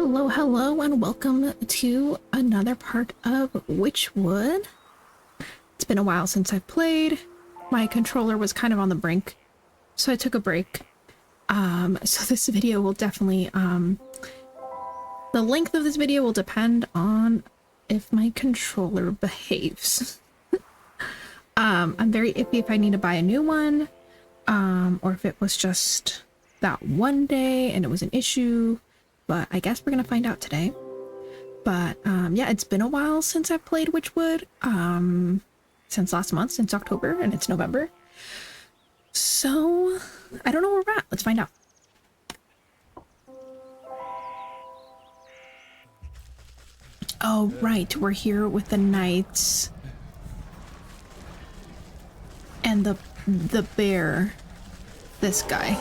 Hello, hello, and welcome to another part of Wytchwood. It's been a while since I've played. My controller was kind of on the brink, so I took a break. So this video will definitely, the length of this video will depend on if my controller behaves. I'm very iffy if I need to buy a new one, or if it was just that one day and it was an issue. But I guess we're gonna find out today. But yeah, it's been a while since I've played Wytchwood. Since last month, since October, and it's November. So I don't know where we're at. Let's find out. Oh right, we're here with the knights and the bear. This guy.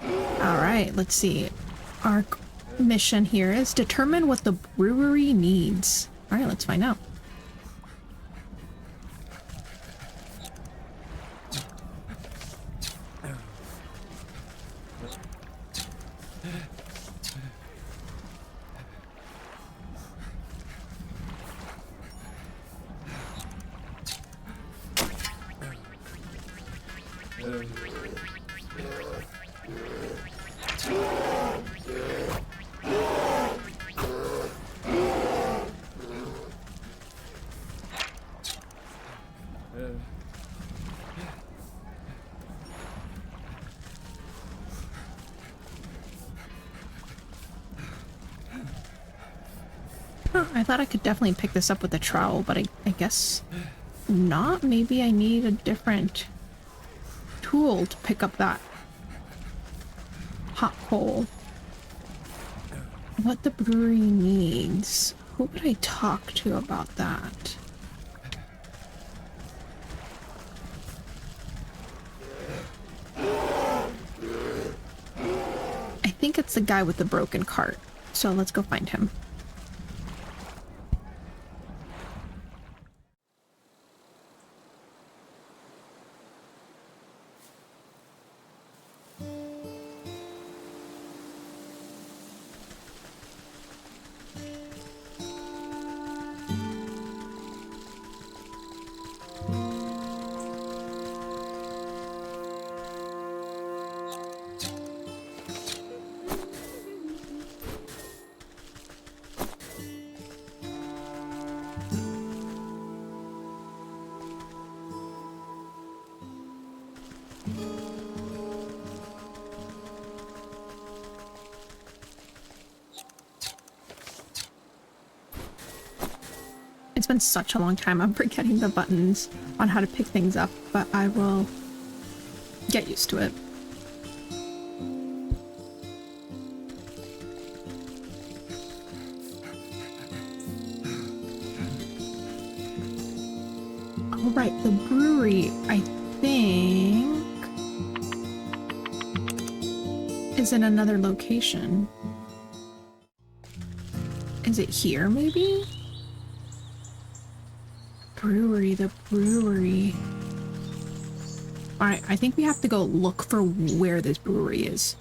All right, let's see. Our mission here is determine what the brewery needs. All right, let's find out. I thought I could definitely pick this up with a trowel, but I guess not. Maybe I need a different tool to pick up that hot coal. What the brewery needs. Who would I talk to about that? I think it's the guy with the broken cart. So let's go find him. It's been such a long time. I'm forgetting the buttons on how to pick things up, but I will get used to it. All right, the brewery, I think, is in another location. Is it here, maybe? Brewery, the brewery. Alright, I think we have to go look for where this brewery is.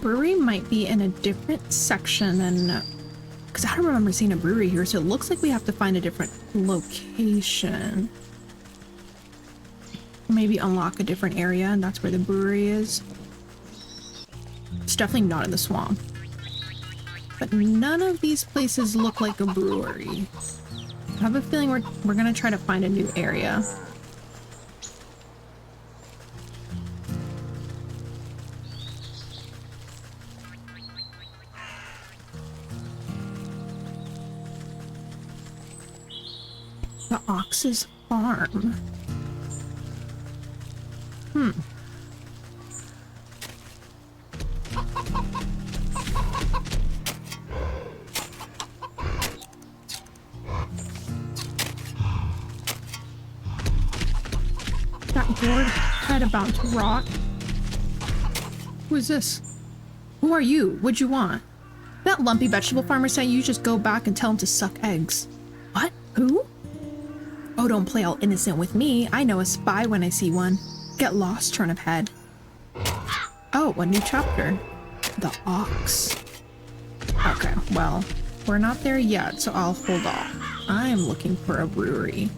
Brewery might be in a different section than... Because I don't remember seeing a brewery here, so it looks like we have to find a different location. Maybe unlock a different area, and that's where the brewery is. It's definitely not in the swamp. But none of these places look like a brewery. I have a feeling we're gonna try to find a new area. The Ox's Farm. That board head about to rot. Who is this? Who are you? What'd you want? That lumpy vegetable farmer said you just go back and tell him to suck eggs. What? Who? Oh, don't play all innocent with me. I know a spy when I see one. Get lost, turnip head. Oh, a new chapter. The Ox. Okay, well, we're not there yet, so I'll hold off. I'm looking for a brewery.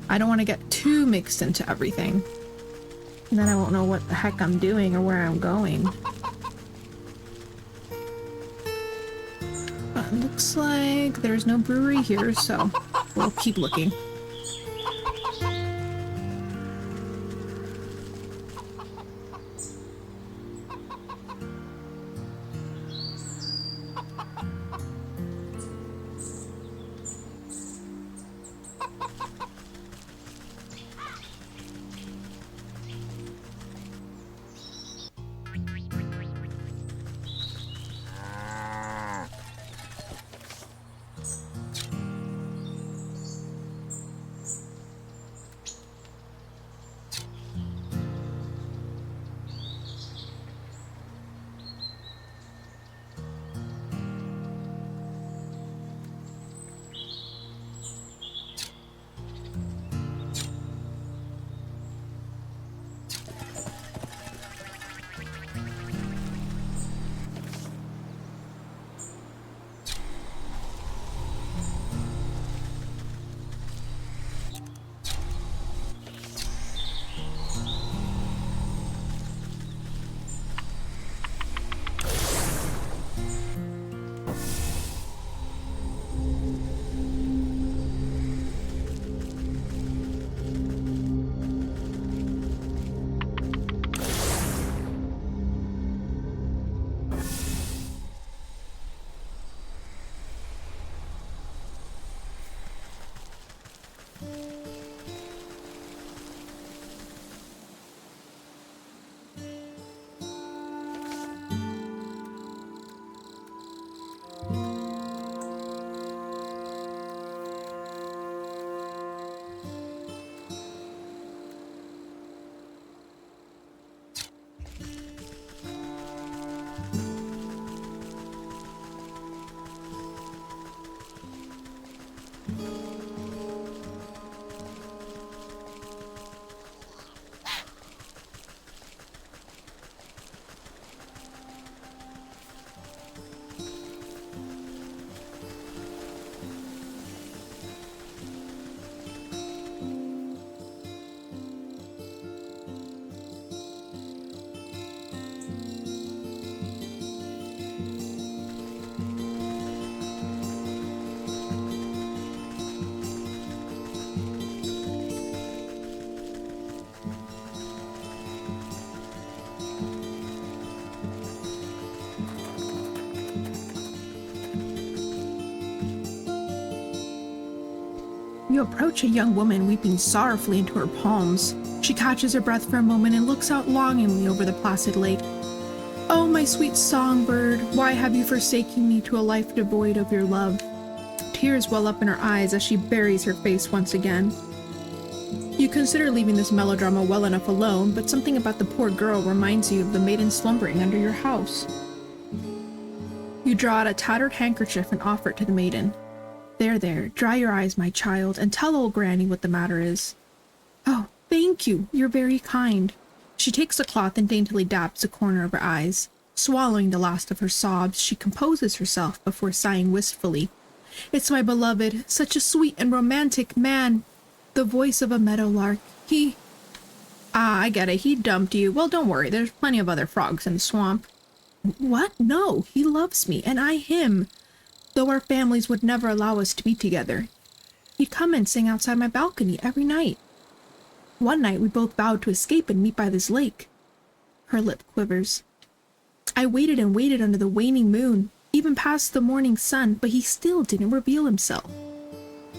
I don't want to get too mixed into everything. And then I won't know what the heck I'm doing or where I'm going. But it looks like there's no brewery here, so we'll keep looking. You approach a young woman weeping sorrowfully into her palms. She catches her breath for a moment and looks out longingly over the placid lake. Oh, my sweet songbird, why have you forsaken me to a life devoid of your love? Tears well up in her eyes as she buries her face once again. You consider leaving this melodrama well enough alone, but something about the poor girl reminds you of the maiden slumbering under your house. You draw out a tattered handkerchief and offer it to the maiden. There, dry your eyes, my child, and tell old Granny what the matter is. Oh, thank you, you're very kind. She takes the cloth and daintily dabs the corner of her eyes. Swallowing the last of her sobs, she composes herself before sighing wistfully. It's my beloved, such a sweet and romantic man. The voice of a meadowlark. I get it, he dumped you. Well, don't worry, there's plenty of other frogs in the swamp. What? No, he loves me, and I him. Though our families would never allow us to be together. He'd come and sing outside my balcony every night. One night we both vowed to escape and meet by this lake. Her lip quivers. I waited and waited under the waning moon, even past the morning sun, but he still didn't reveal himself.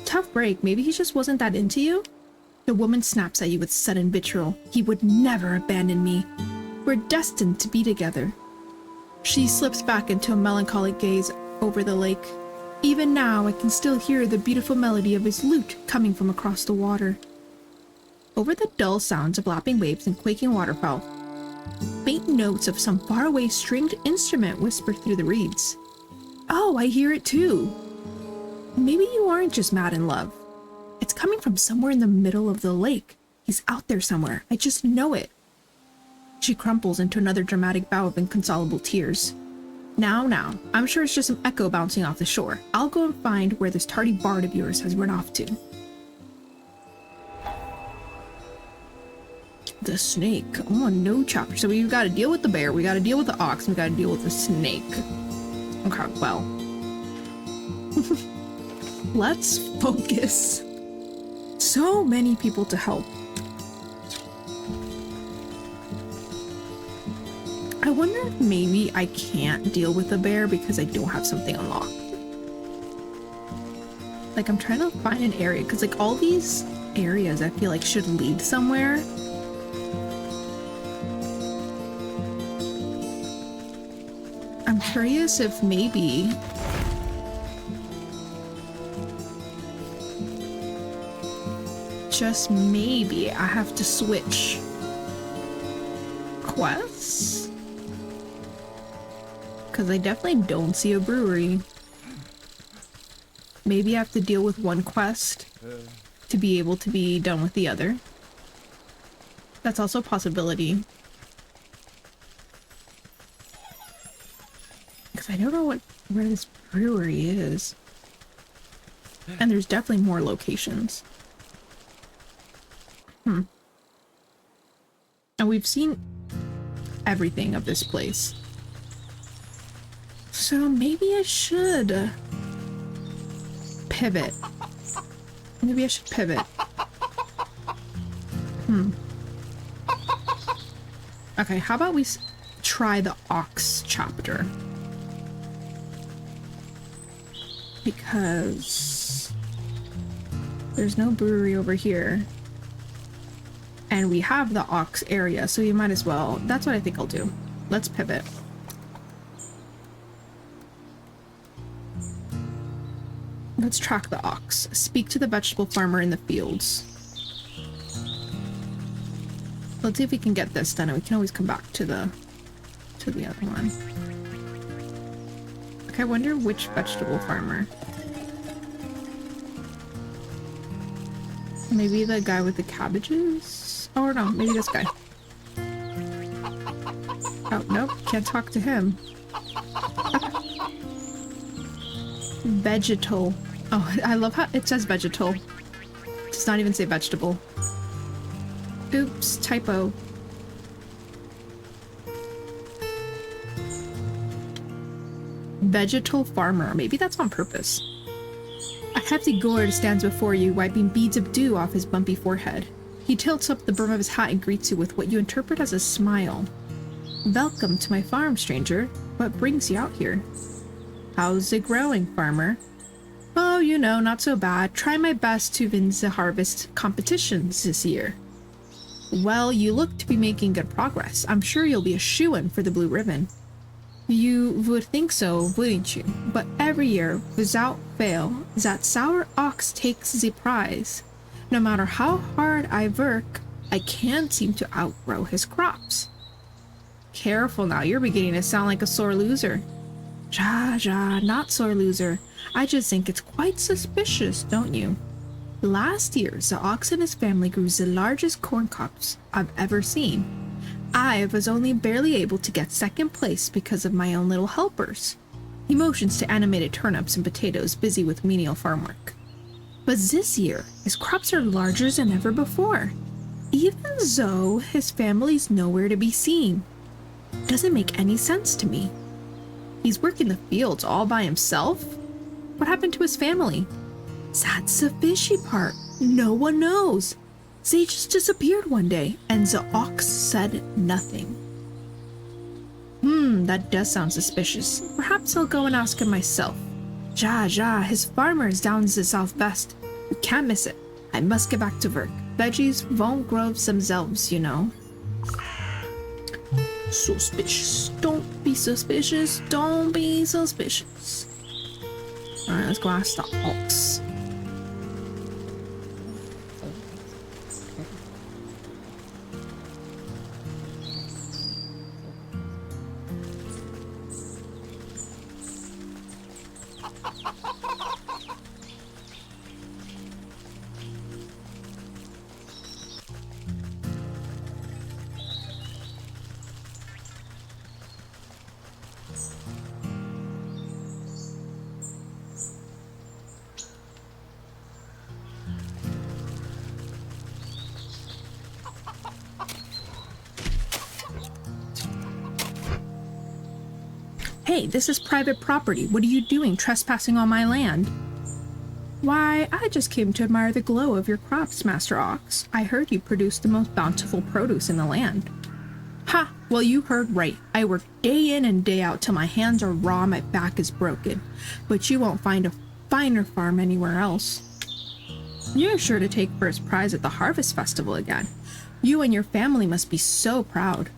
Tough break, maybe he just wasn't that into you? The woman snaps at you with sudden vitriol. He would never abandon me. We're destined to be together. She slips back into a melancholic gaze over the lake. Even now, I can still hear the beautiful melody of his lute coming from across the water. Over the dull sounds of lapping waves and quaking waterfowl, faint notes of some faraway stringed instrument whisper through the reeds. Oh, I hear it too. Maybe you aren't just mad in love. It's coming from somewhere in the middle of the lake. He's out there somewhere. I just know it. She crumples into another dramatic bow of inconsolable tears. Now, I'm sure it's just some echo bouncing off the shore. I'll go and find where this tardy bard of yours has run off to. The snake. Oh, no chapter. So we've got to deal with the bear, we got to deal with the ox, we got to deal with the snake. Okay, well. Let's focus. So many people to help. I wonder if maybe I can't deal with the bear because I don't have something unlocked. Like, I'm trying to find an area, because like all these areas I feel like should lead somewhere. I'm curious if maybe just maybe I have to switch quests, because I definitely don't see a brewery. Maybe I have to deal with one quest to be able to be done with the other. That's also a possibility. Because I don't know where this brewery is. And there's definitely more locations. And we've seen everything of this place. So maybe I should pivot. Maybe I should pivot. Okay, how about we try the ox chapter? Because there's no brewery over here. And we have the ox area, so you might as well. That's what I think I'll do. Let's pivot. Let's track the ox. Speak to the vegetable farmer in the fields. Let's see if we can get this done, and we can always come back to the other one. Okay, I wonder which vegetable farmer. Maybe the guy with the cabbages? Oh no, maybe this guy. Oh, nope, can't talk to him. Okay. Vegetal. Oh, I love how it says vegetal. It does not even say vegetable. Oops, typo. Vegetal farmer. Maybe that's on purpose. A hefty gourd stands before you, wiping beads of dew off his bumpy forehead. He tilts up the brim of his hat and greets you with what you interpret as a smile. Welcome to my farm, stranger. What brings you out here? How's it growing, farmer? Oh, you know, not so bad. Try my best to win the harvest competitions this year. Well, you look to be making good progress. I'm sure you'll be a shoo-in for the blue ribbon. You would think so, wouldn't you? But every year, without fail, that sour ox takes the prize. No matter how hard I work, I can't seem to outgrow his crops. Careful now, you're beginning to sound like a sore loser. Ja, not sore loser. I just think it's quite suspicious, don't you? Last year, the ox and his family grew the largest corn cobs I've ever seen. I was only barely able to get second place because of my own little helpers. He motions to animated turnips and potatoes busy with menial farm work. But this year, his crops are larger than ever before, even though his family's nowhere to be seen. Doesn't make any sense to me. He's working the fields all by himself? What happened to his family? That's the fishy part. No one knows. They just disappeared one day, and the ox said nothing. That does sound suspicious. Perhaps I'll go and ask him myself. Ja, his farmer is down in the southwest. You can't miss it. I must get back to work. Veggies won't grow themselves, you know. Suspicious. Don't be suspicious. Don't be suspicious. Alright, let's go ask the ox. Hey, this is private property. What are you doing trespassing on my land? Why, I just came to admire the glow of your crops, Master Ox. I heard you produce the most bountiful produce in the land. Ha! Well, you heard right. I work day in and day out till my hands are raw and my back is broken. But you won't find a finer farm anywhere else. You're sure to take first prize at the Harvest Festival again. You and your family must be so proud.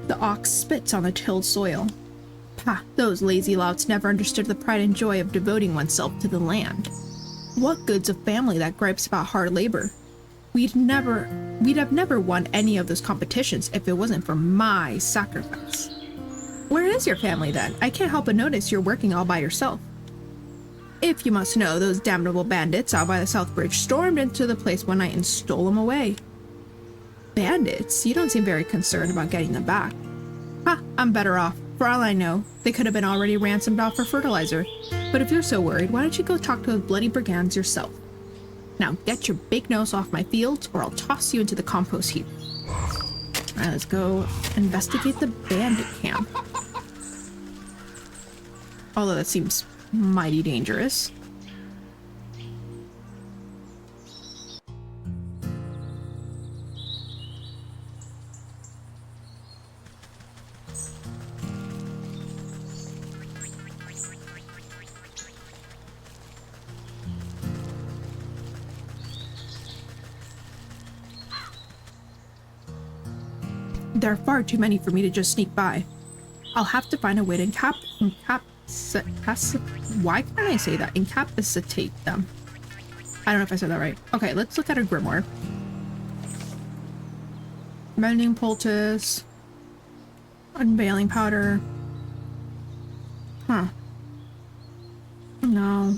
The ox spits on the tilled soil. Pah, those lazy louts never understood the pride and joy of devoting oneself to the land. What good's a family that gripes about hard labor? We'd have never won any of those competitions if it wasn't for my sacrifice. Where is your family then? I can't help but notice you're working all by yourself. If you must know, those damnable bandits out by the South Bridge stormed into the place one night and stole them away. Bandits? You don't seem very concerned about getting them back. Ha, I'm better off. For all I know, they could have been already ransomed off for fertilizer. But if you're so worried, why don't you go talk to those bloody brigands yourself? Now get your big nose off my fields or I'll toss you into the compost heap. Alright, let's go investigate the bandit camp. Although that seems mighty dangerous. There are far too many for me to just sneak by. I'll have to find a way to why can't I say that? Incapacitate them. I don't know if I said that right. Okay, let's look at a grimoire. Mending poultice. Unveiling powder. Huh. No.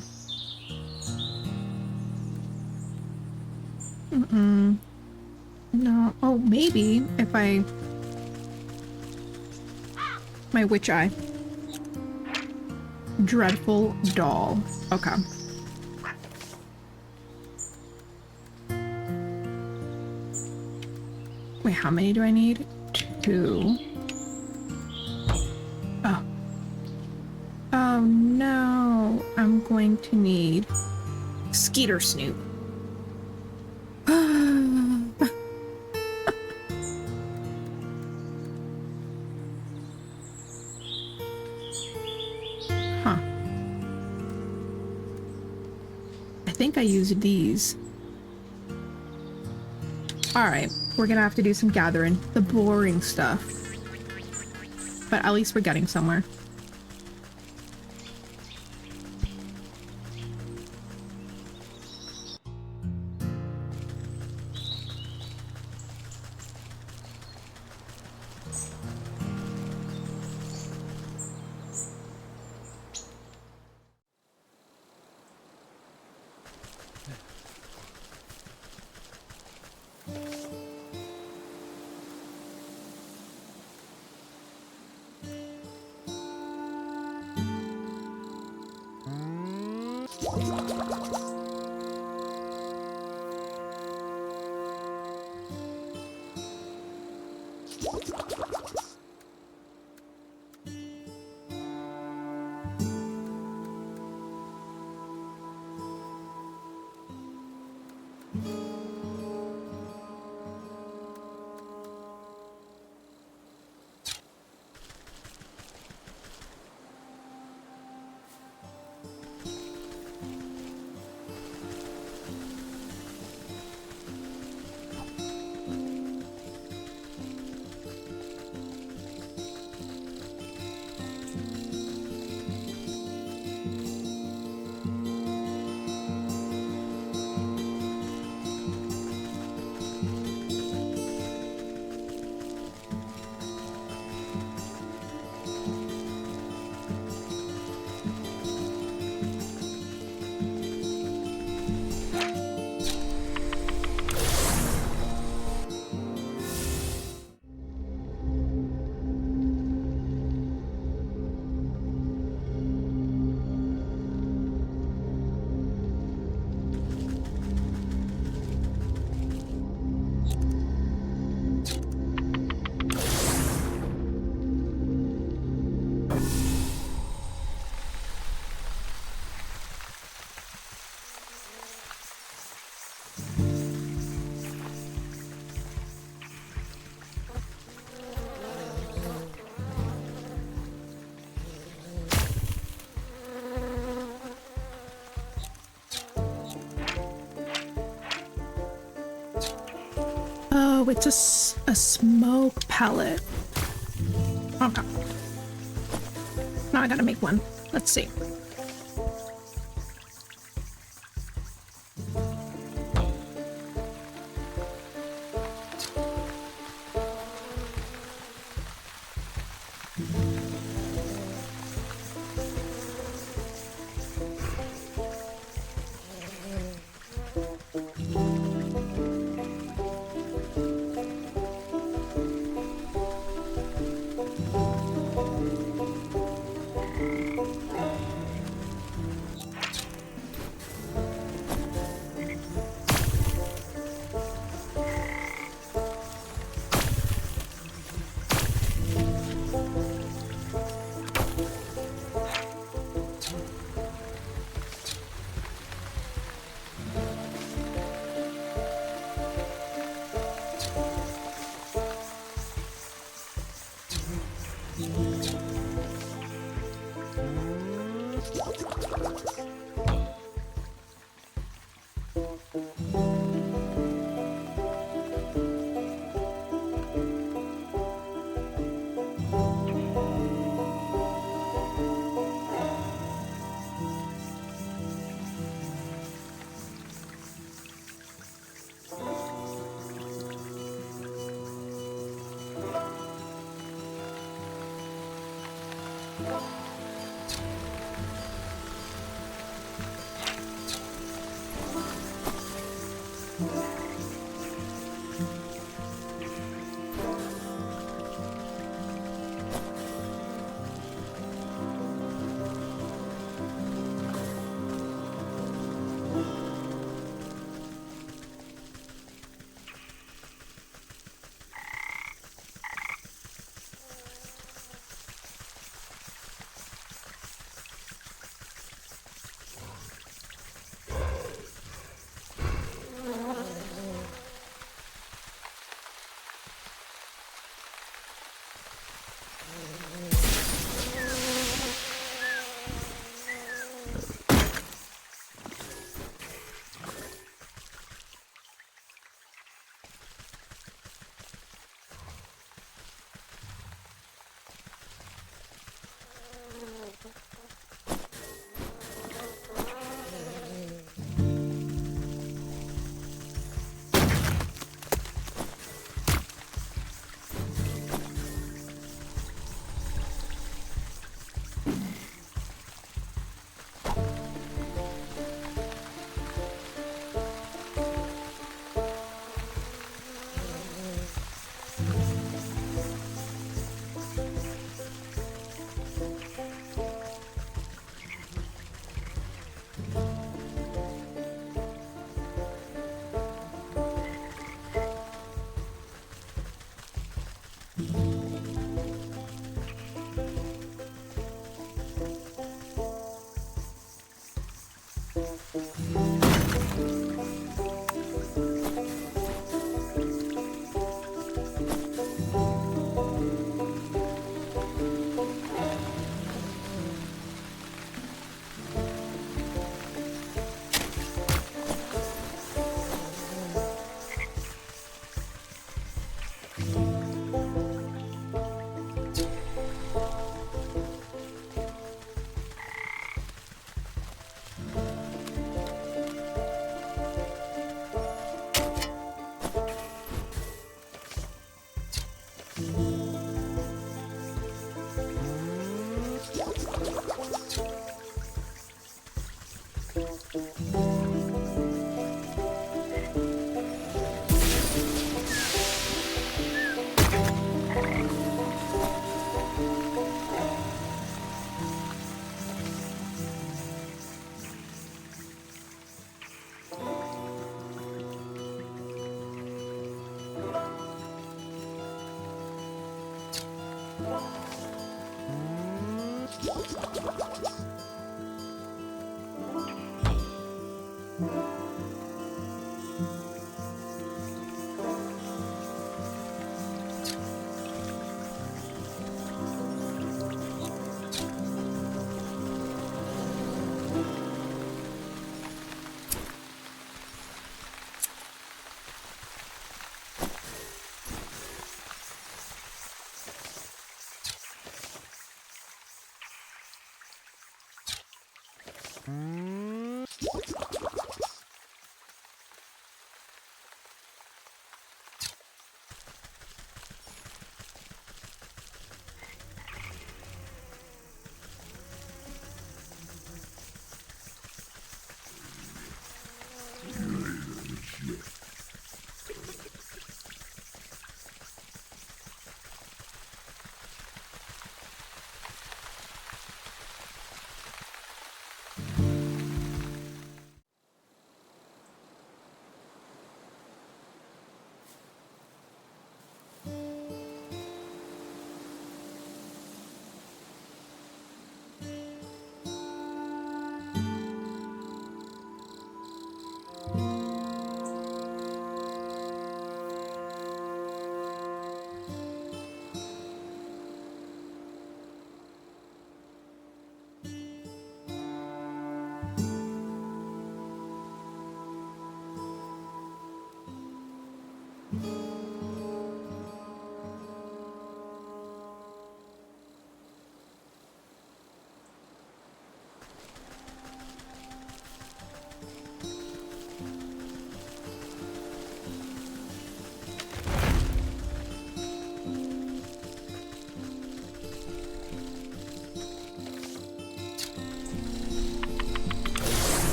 No. Oh, maybe if I... My witch eye. Dreadful doll. Okay. Wait, how many do I need? 2. Oh. Oh no. I'm going to need Skeeter Snoop. I think I used these. Alright, we're gonna have to do some gathering. The boring stuff. But at least we're getting somewhere. Oh, it's a smoke pellet. Okay. Now I gotta make one. Let's see.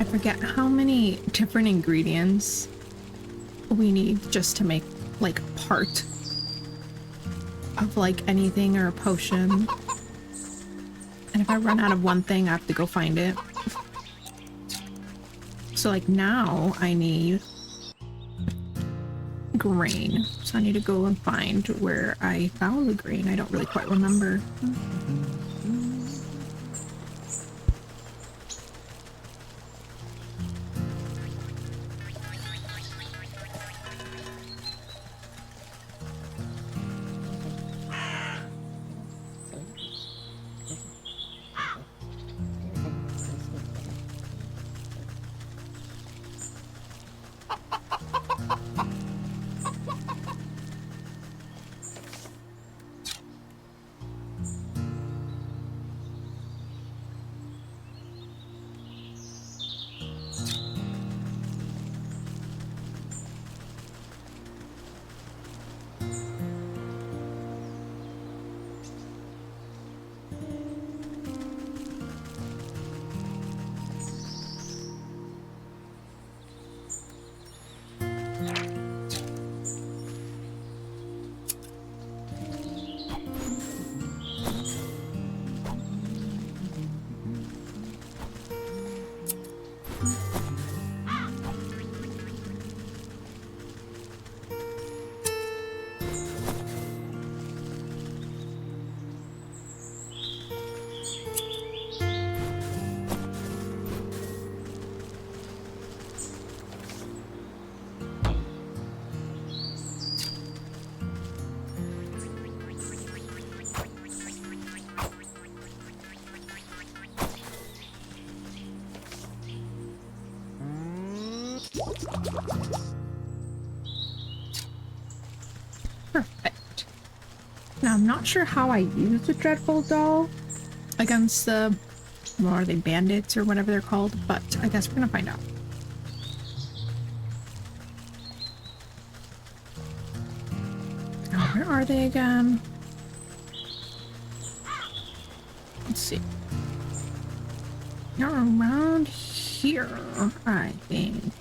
I forget how many different ingredients we need just to make like part of like anything or a potion. And if I run out of one thing, I have to go find it. So like now I need grain. So I need to go and find where I found the grain. I don't really quite remember. Perfect. Now, I'm not sure how I use the Dreadful Doll against the, what are they, bandits or whatever they're called, but I guess we're gonna find out. Now, where are they again? Let's see. They're around here, I think.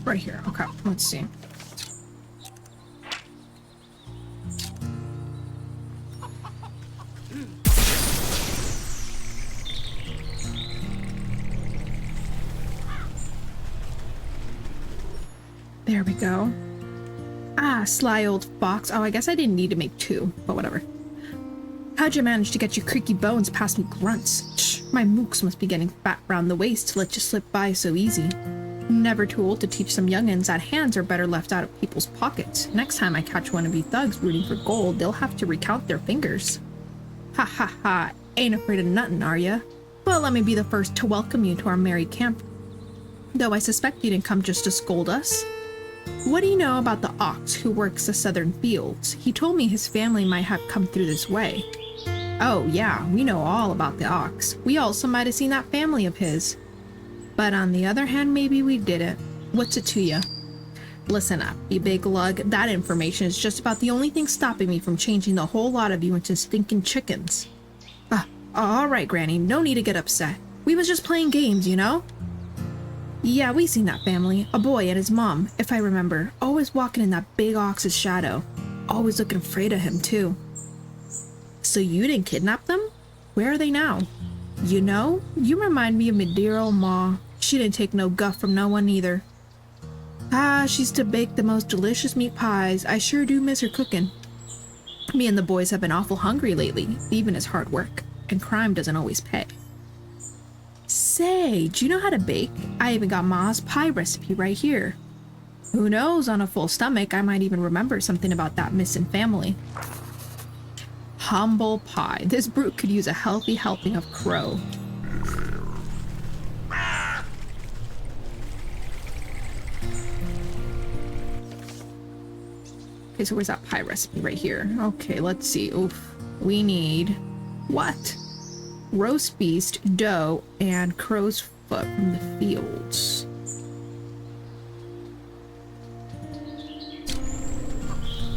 Right here. Okay, let's see. There we go. Ah, sly old fox. Oh, I guess I didn't need to make two, but whatever. How'd you manage to get your creaky bones past me grunts? Shh, my mooks must be getting fat round the waist to let you slip by so easy. Never too old to teach some young'uns that hands are better left out of people's pockets. Next time I catch one of you thugs rooting for gold, they'll have to recount their fingers. Ha ha ha, ain't afraid of nothing, are ya? Well, let me be the first to welcome you to our merry camp. Though I suspect you didn't come just to scold us. What do you know about the ox who works the southern fields? He told me his family might have come through this way. Oh yeah, we know all about the ox. We also might have seen that family of his. But on the other hand, maybe we didn't. What's it to ya? Listen up, you big lug. That information is just about the only thing stopping me from changing the whole lot of you into stinking chickens. All right, Granny, no need to get upset. We was just playing games, you know? Yeah, we seen that family. A boy and his mom, if I remember, always walking in that big ox's shadow. Always looking afraid of him, too. So you didn't kidnap them? Where are they now? You know, you remind me of me dear old ma. She didn't take no guff from no one either. Ah, she used to bake the most delicious meat pies. I sure do miss her cooking. Me and the boys have been awful hungry lately, even as hard work. And crime doesn't always pay. Say, do you know how to bake? I even got ma's pie recipe right here. Who knows, on a full stomach, I might even remember something about that missing family. Humble pie. This brute could use a healthy helping of crow. Okay, so where's that pie recipe? Right here. Okay, let's see. Oof. We need... what? Roast beast, dough, and crow's foot from the fields.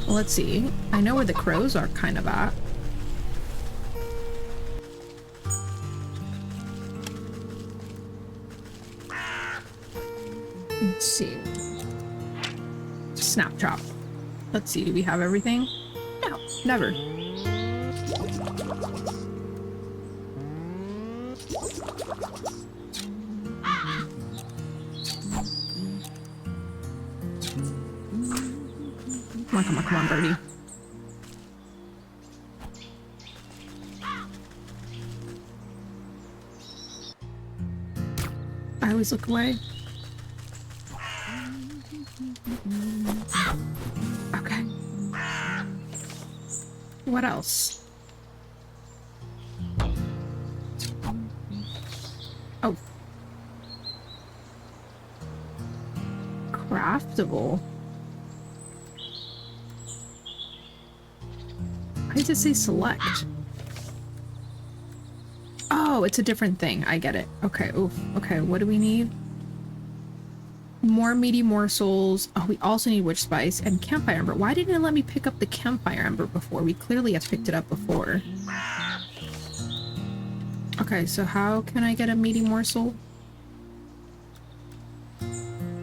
Let's see. I know where the crows are kind of at. Let's see. Snap chop. Let's see, do we have everything? No, never. Come on, come on, come on, birdie. I always look away. Okay. What else? Oh. Craftable. Why does it say select? Oh, it's a different thing. I get it. Okay. Oof. Okay. What do we need? More meaty morsels. Oh, we also need witch spice and campfire ember. Why didn't it let me pick up the campfire ember before? We clearly have picked it up before. Okay, so how can I get a meaty morsel?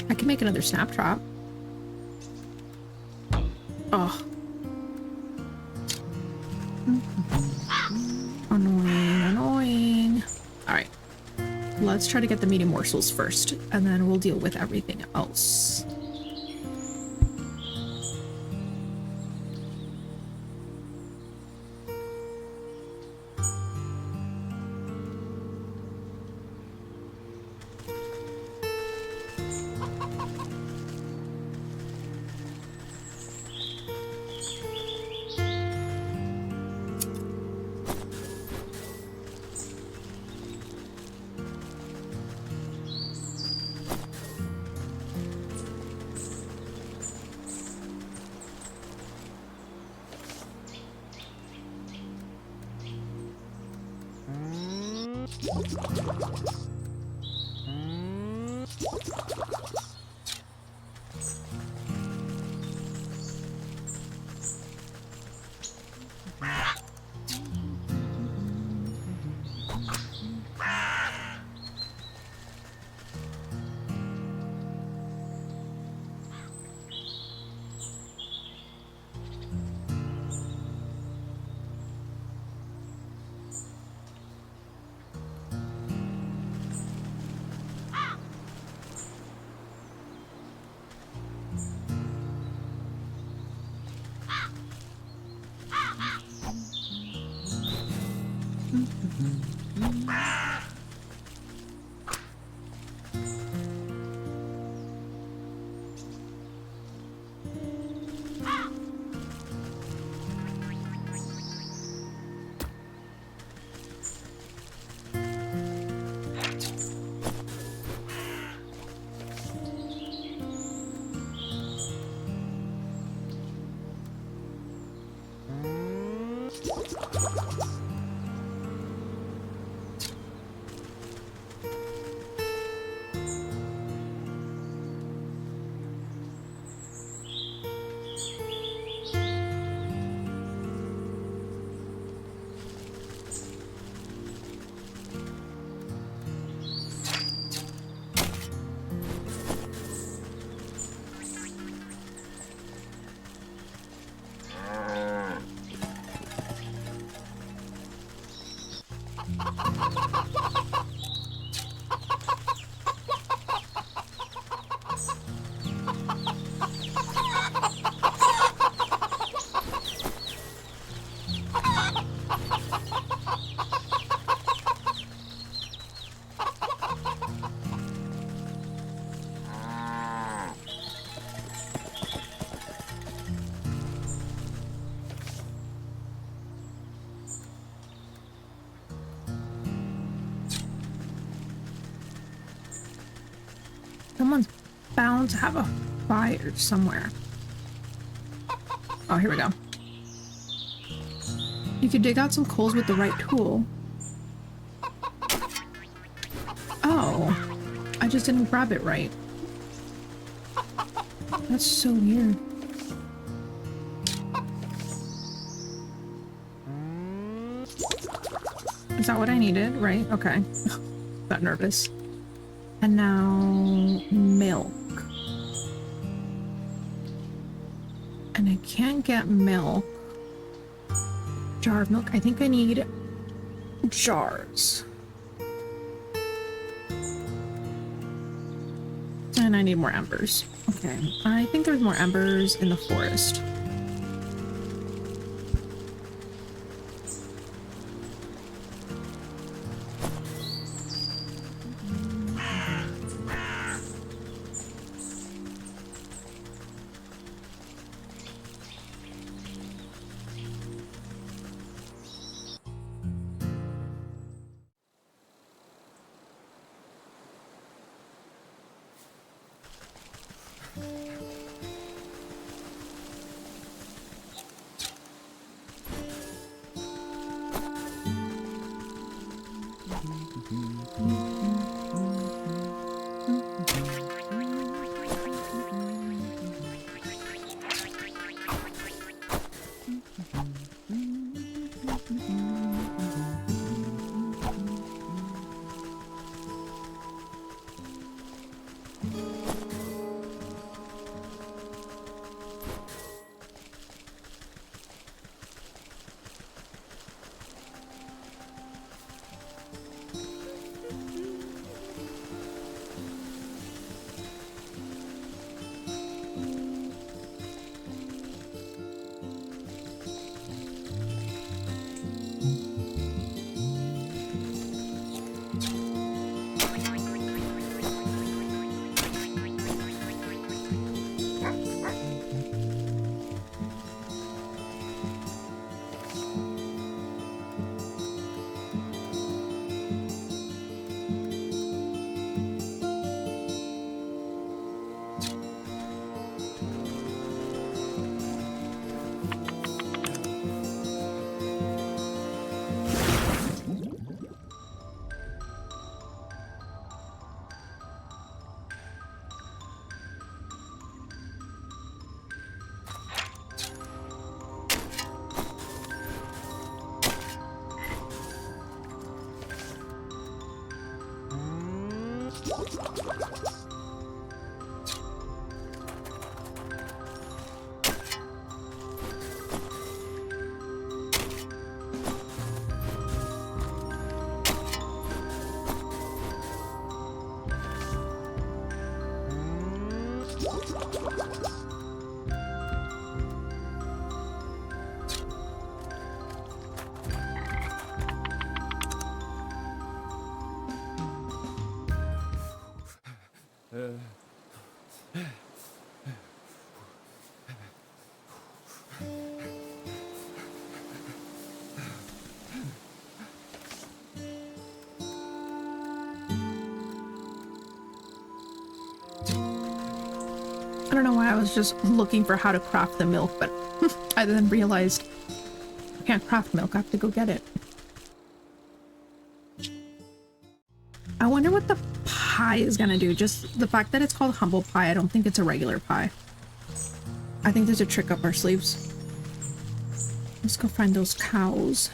I can make another snap trap. Oh. Annoying, annoying. Alright. Let's try to get the meaty morsels first, and then we'll deal with everything else. Someone's bound to have a fire somewhere. Oh, here we go. You could dig out some coals with the right tool. Oh, I just didn't grab it right. That's so weird. Is that what I needed? Right? Okay. Got nervous. And now milk. And I can't get milk. Jar of milk. I think I need jars. And I need more embers. Okay. I think there's more embers in the forest. I don't know why I was just looking for how to craft the milk, but I then realized I can't craft milk. I have to go get it. I wonder what the pie is gonna do. Just the fact that it's called humble pie, I don't think it's a regular pie. I think there's a trick up our sleeves. Let's go find those cows.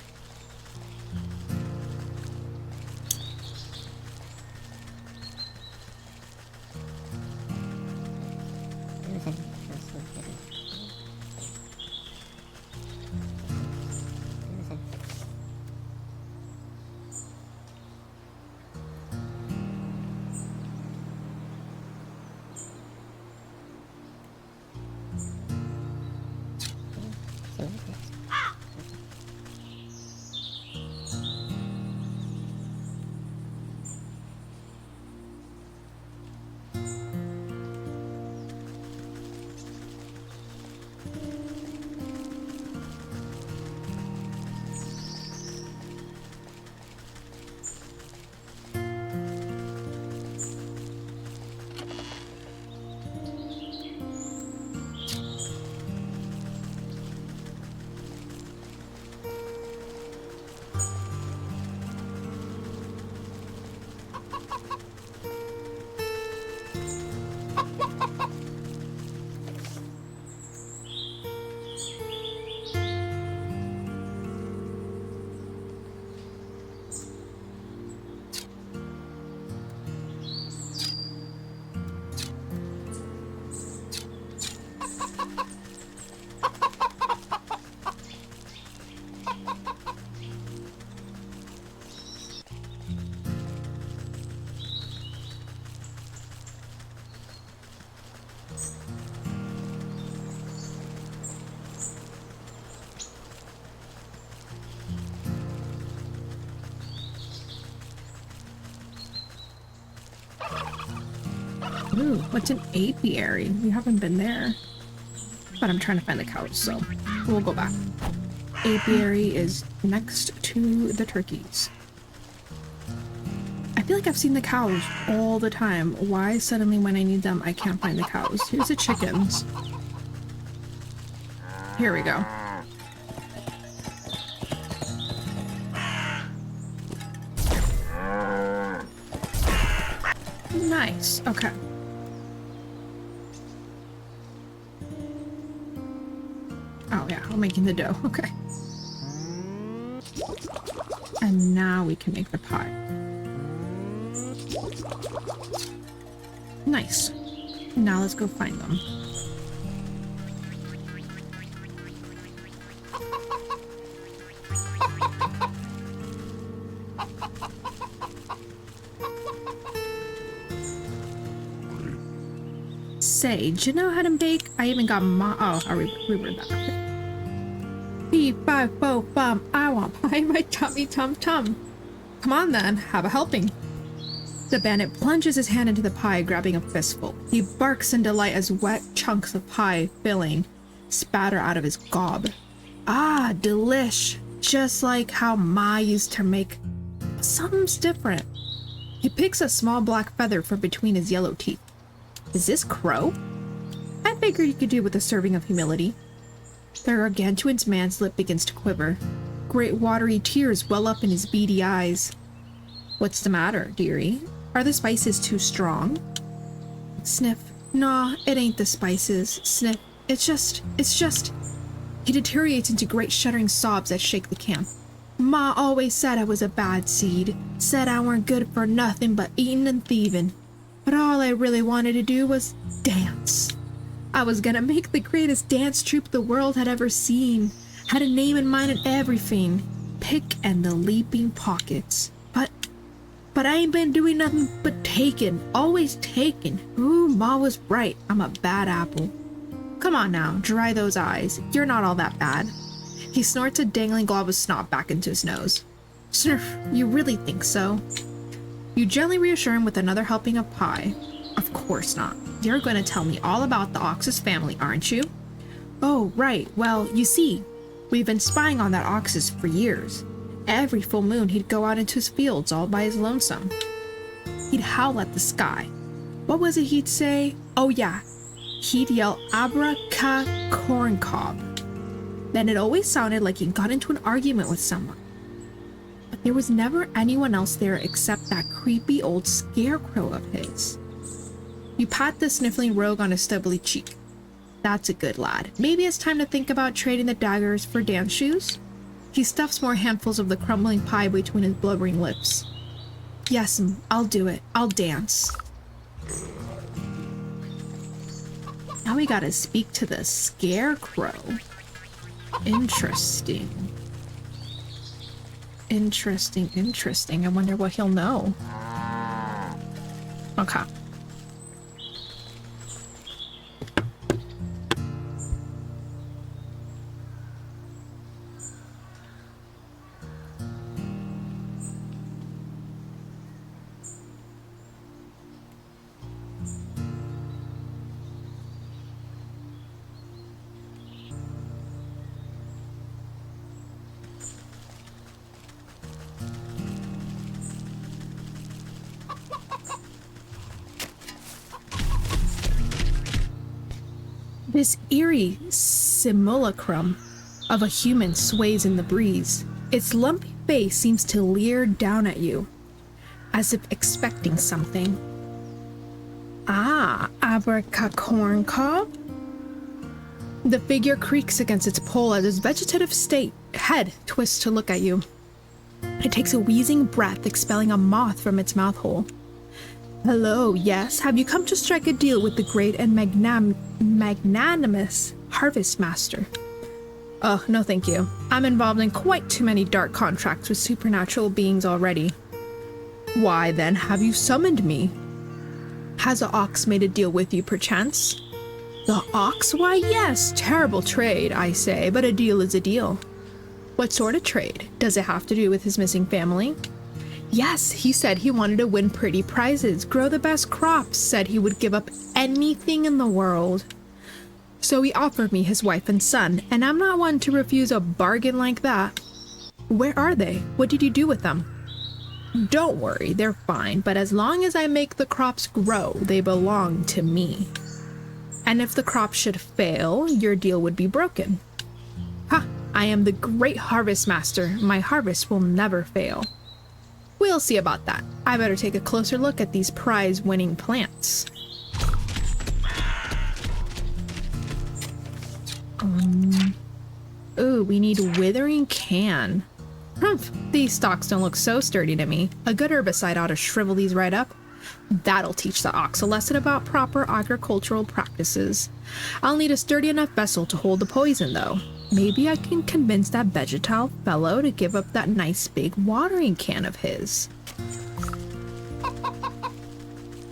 Ooh, what's an apiary? We haven't been there. But I'm trying to find the cows, so we'll go back. Apiary is next to the turkeys. I feel like I've seen the cows all the time. Why suddenly when I need them, I can't find the cows? Here's the chickens. Here we go. Nice. Okay. Oh yeah, I'm making the dough. Okay. And now we can make the pie. Nice. Now let's go find them. Say, do you know how to bake? I even got oh, I reread that. Beep, five, bo, bum. I want pie in my tummy, tum tum. Come on then, have a helping. The bandit plunges his hand into the pie, grabbing a fistful. He barks in delight as wet chunks of pie filling spatter out of his gob. Ah, delish. Just like how Ma used to make. Something's different. He picks a small black feather from between his yellow teeth. Is this crow? I figured you could do with a serving of humility. The gargantuan's man's lip begins to quiver. Great watery tears well up in his beady eyes. What's the matter, dearie? Are the spices too strong? Sniff. Nah, it ain't the spices. Sniff. It's just... He deteriorates into great shuddering sobs that shake the camp. Ma always said I was a bad seed. Said I weren't good for nothing but eating and thieving. But all I really wanted to do was dance. I was gonna make the greatest dance troupe the world had ever seen. Had a name in mind and everything. Pick and the leaping pockets. But I ain't been doing nothing but taking. Always taking. Ooh, Ma was right. I'm a bad apple. Come on now, dry those eyes. You're not all that bad. He snorts a dangling glob of snot back into his nose. Snurf, you really think so? You gently reassure him with another helping of pie. Of course not. You're going to tell me all about the Oxus family, aren't you? Oh, right. Well, you see, we've been spying on that Oxus for years. Every full moon he'd go out into his fields all by his lonesome. He'd howl at the sky. What was it he'd say? Oh yeah, he'd yell abracadabra. Then it always sounded like he got into an argument with someone. But there was never anyone else there except that creepy old scarecrow of his. You pat the sniffling rogue on his stubbly cheek. That's a good lad. Maybe it's time to think about trading the daggers for dance shoes? He stuffs more handfuls of the crumbling pie between his blubbering lips. Yes'm, I'll do it. I'll dance. Now we gotta speak to the scarecrow. Interesting. Interesting. I wonder what he'll know. Okay. This eerie simulacrum of a human sways in the breeze. Its lumpy face seems to leer down at you, as if expecting something. Ah, abracacorncob? The figure creaks against its pole as its vegetative head twists to look at you. It takes a wheezing breath, expelling a moth from its mouth hole. Hello, yes, have you come to strike a deal with the great and magnanimous Harvest Master? Oh, no thank you. I'm involved in quite too many dark contracts with supernatural beings already. Why then have you summoned me? Has the ox made a deal with you perchance? The ox? Why yes, terrible trade, I say, but a deal is a deal. What sort of trade? Does it have to do with his missing family? Yes, he said he wanted to win pretty prizes, grow the best crops, said he would give up anything in the world. So he offered me his wife and son, and I'm not one to refuse a bargain like that. Where are they? What did you do with them? Don't worry, they're fine, but as long as I make the crops grow, they belong to me. And if the crop should fail, your deal would be broken. Ha! I am the great harvest master. My harvest will never fail. We'll see about that. I better take a closer look at these prize-winning plants. Ooh, we need withering can. Humph, these stalks don't look so sturdy to me. A good herbicide ought to shrivel these right up. That'll teach the ox a lesson about proper agricultural practices. I'll need a sturdy enough vessel to hold the poison, though. Maybe I can convince that vegetal fellow to give up that nice big watering can of his.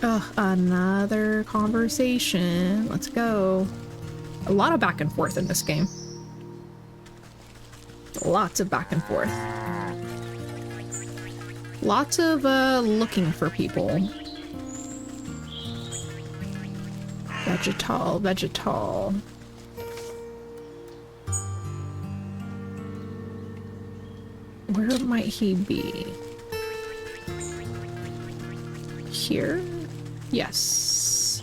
Ugh, another conversation. Let's go. A lot of back and forth in this game. Lots of back and forth. Lots of looking for people. Vegetal. Where might he be? Here? Yes.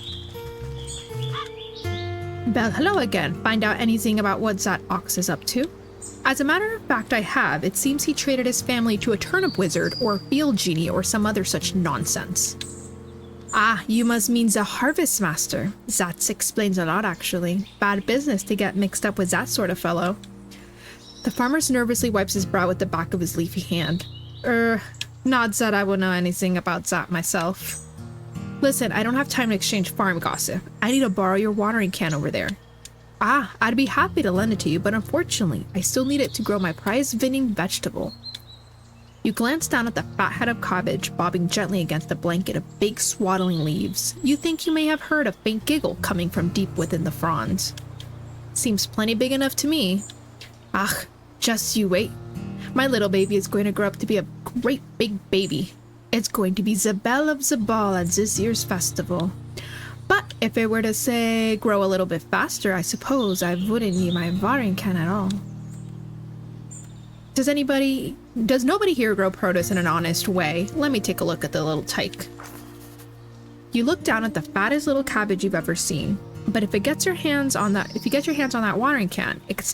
Well, hello again. Find out anything about what that ox is up to? As a matter of fact, I have. It seems he traded his family to a turnip wizard or field genie or some other such nonsense. Ah, you must mean the harvest master. That explains a lot, actually. Bad business to get mixed up with that sort of fellow. The farmer nervously wipes his brow with the back of his leafy hand. Not that I will know anything about that myself. Listen, I don't have time to exchange farm gossip. I need to borrow your watering can over there. Ah, I'd be happy to lend it to you, but unfortunately, I still need it to grow my prize-winning vegetable. You glance down at the fat head of cabbage bobbing gently against the blanket of big swaddling leaves. You think you may have heard a faint giggle coming from deep within the fronds. Seems plenty big enough to me. Ah, just you wait. My little baby is going to grow up to be a great big baby. It's going to be the belle of the ball at this year's festival. But if it were to, say, grow a little bit faster, I suppose I wouldn't need my watering can at all. Does nobody here grow produce in an honest way? Let me take a look at the little tyke. You look down at the fattest little cabbage you've ever seen. But if you get your hands on that watering can, it could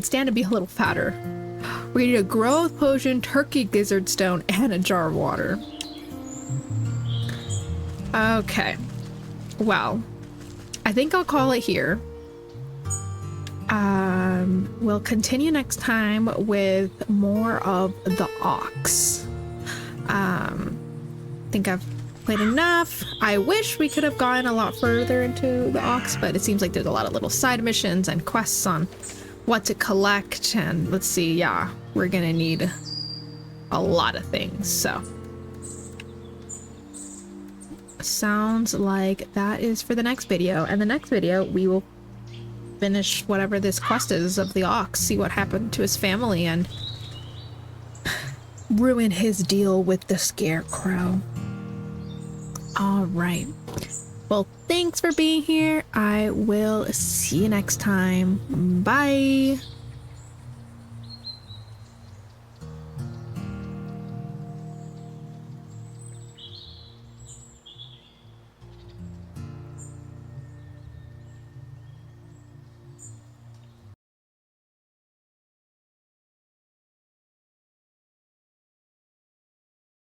stand to be a little fatter. We need a growth potion, turkey gizzard stone, and a jar of water. Okay. Well, I think I'll call it here. We'll continue next time with more of the ox. I think I've played enough. I wish we could have gone a lot further into the ox, but it seems like there's a lot of little side missions and quests on what to collect, and let's see, yeah, we're gonna need a lot of things, so. Sounds like that is for the next video, and the next video we will finish whatever this quest is of the ox, see what happened to his family, and ruin his deal with the scarecrow. All right. Well, thanks for being here. I will see you next time. Bye.